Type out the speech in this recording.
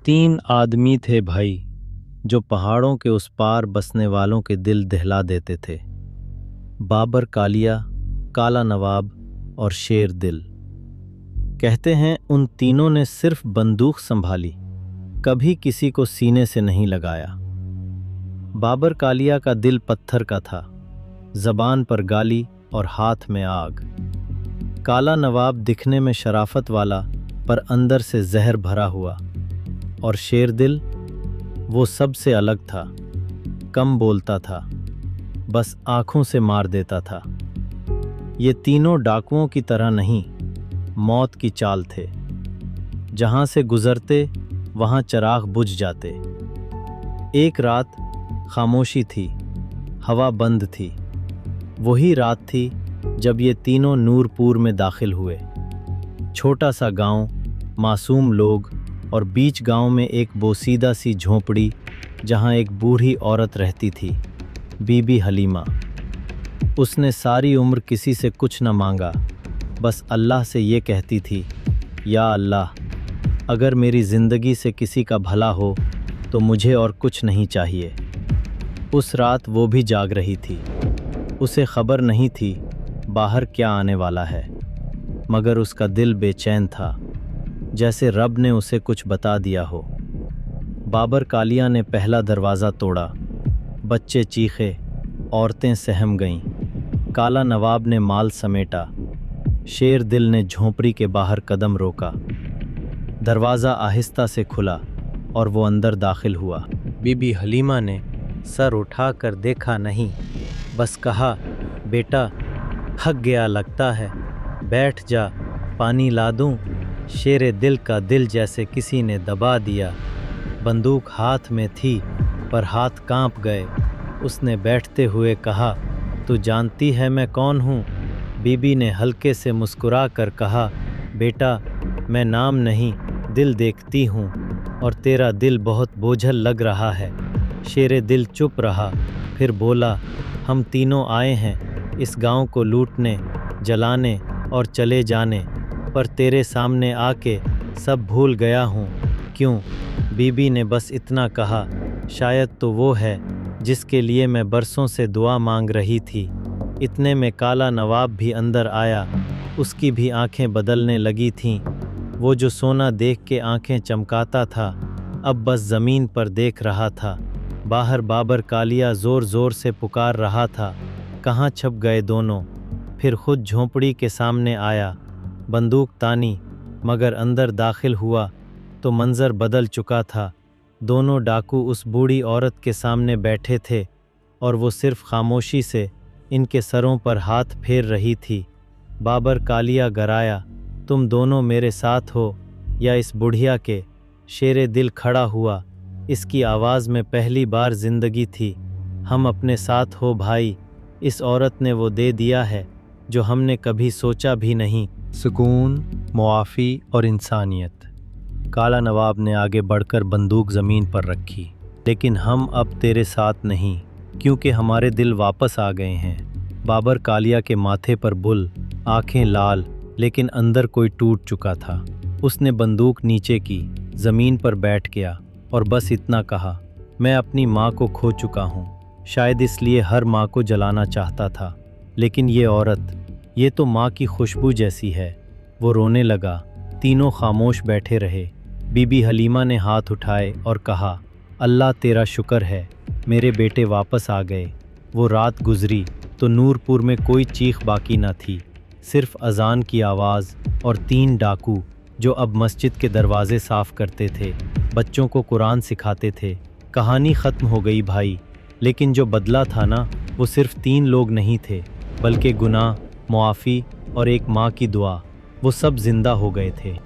तीन आदमी थे भाई, जो पहाड़ों के उस पार बसने वालों के दिल दहला देते थे। बाबर कालिया, काला नवाब और शेर दिल। कहते हैं उन तीनों ने सिर्फ बंदूक संभाली, कभी किसी को सीने से नहीं लगाया। बाबर कालिया का दिल पत्थर का था, जबान पर गाली और हाथ में आग। काला नवाब दिखने में शराफत वाला पर अंदर से जहर भरा हुआ, और शेर दिल वो सबसे अलग था। कम बोलता था, बस आंखों से मार देता था। ये तीनों डाकुओं की तरह नहीं, मौत की चाल थे। जहां से गुजरते वहां चिराग बुझ जाते। एक रात खामोशी थी, हवा बंद थी। वही रात थी जब ये तीनों नूरपुर में दाखिल हुए। छोटा सा गांव, मासूम लोग, और बीच गांव में एक बोसीदा सी झोंपड़ी जहां एक बूढ़ी औरत रहती थी, बीबी हलीमा। उसने सारी उम्र किसी से कुछ न मांगा, बस अल्लाह से ये कहती थी, या अल्लाह, अगर मेरी ज़िंदगी से किसी का भला हो तो मुझे और कुछ नहीं चाहिए। उस रात वो भी जाग रही थी। उसे खबर नहीं थी बाहर क्या आने वाला है, मगर उसका दिल बेचैन था, जैसे रब ने उसे कुछ बता दिया हो। बाबर कालिया ने पहला दरवाज़ा तोड़ा। बच्चे चीखे, औरतें सहम गईं। काला नवाब ने माल समेटा। शेर दिल ने झोंपड़ी के बाहर कदम रोका। दरवाज़ा आहिस्ता से खुला और वो अंदर दाखिल हुआ। बीबी हलीमा ने सर उठाकर देखा नहीं, बस कहा, बेटा थक गया लगता है, बैठ जा, पानी ला दूं। शेरे दिल का दिल जैसे किसी ने दबा दिया। बंदूक हाथ में थी पर हाथ कांप गए। उसने बैठते हुए कहा, तू जानती है मैं कौन हूँ? बीबी ने हल्के से मुस्कुरा कर कहा, बेटा मैं नाम नहीं, दिल देखती हूँ, और तेरा दिल बहुत बोझल लग रहा है। शेरे दिल चुप रहा, फिर बोला, हम तीनों आए हैं इस गांव को लूटने, जलाने और चले जाने, पर तेरे सामने आके सब भूल गया हूँ। क्यों? बीबी ने बस इतना कहा, शायद तो वो है जिसके लिए मैं बरसों से दुआ मांग रही थी। इतने में काला नवाब भी अंदर आया। उसकी भी आंखें बदलने लगी थीं। वो जो सोना देख के आंखें चमकाता था, अब बस ज़मीन पर देख रहा था। बाहर बाबर कालिया ज़ोर ज़ोर से पुकार रहा था, कहाँ छप गए दोनों? फिर खुद झोंपड़ी के सामने आया, बंदूक तानी, मगर अंदर दाखिल हुआ तो मंज़र बदल चुका था। दोनों डाकू उस बूढ़ी औरत के सामने बैठे थे और वो सिर्फ खामोशी से इनके सरों पर हाथ फेर रही थी। बाबर कालिया गराया, तुम दोनों मेरे साथ हो या इस बुढ़िया के? शेरे दिल खड़ा हुआ। इसकी आवाज़ में पहली बार ज़िंदगी थी। हम अपने साथ हो भाई। इस औरत ने वो दे दिया है जो हमने कभी सोचा भी नहीं, सुकून, मुआफ़ी और इंसानियत। काला नवाब ने आगे बढ़कर बंदूक ज़मीन पर रखी। लेकिन हम अब तेरे साथ नहीं, क्योंकि हमारे दिल वापस आ गए हैं। बाबर कालिया के माथे पर बुल, आंखें लाल, लेकिन अंदर कोई टूट चुका था। उसने बंदूक नीचे की, ज़मीन पर बैठ गया और बस इतना कहा, मैं अपनी माँ को खो चुका हूँ। शायद इसलिए हर माँ को जलाना चाहता था, लेकिन ये औरत, ये तो माँ की खुशबू जैसी है। वो रोने लगा। तीनों खामोश बैठे रहे। बीबी हलीमा ने हाथ उठाए और कहा, अल्लाह तेरा शुक्र है, मेरे बेटे वापस आ गए। वो रात गुजरी तो नूरपुर में कोई चीख बाकी न थी, सिर्फ अजान की आवाज़ और तीन डाकू जो अब मस्जिद के दरवाजे साफ़ करते थे, बच्चों को कुरान सिखाते थे। कहानी ख़त्म हो गई भाई, लेकिन जो बदला था ना, वो सिर्फ तीन लोग नहीं थे, बल्कि गुनाह, मुआफ़ी और एक माँ की दुआ। वो सब जिंदा हो गए थे।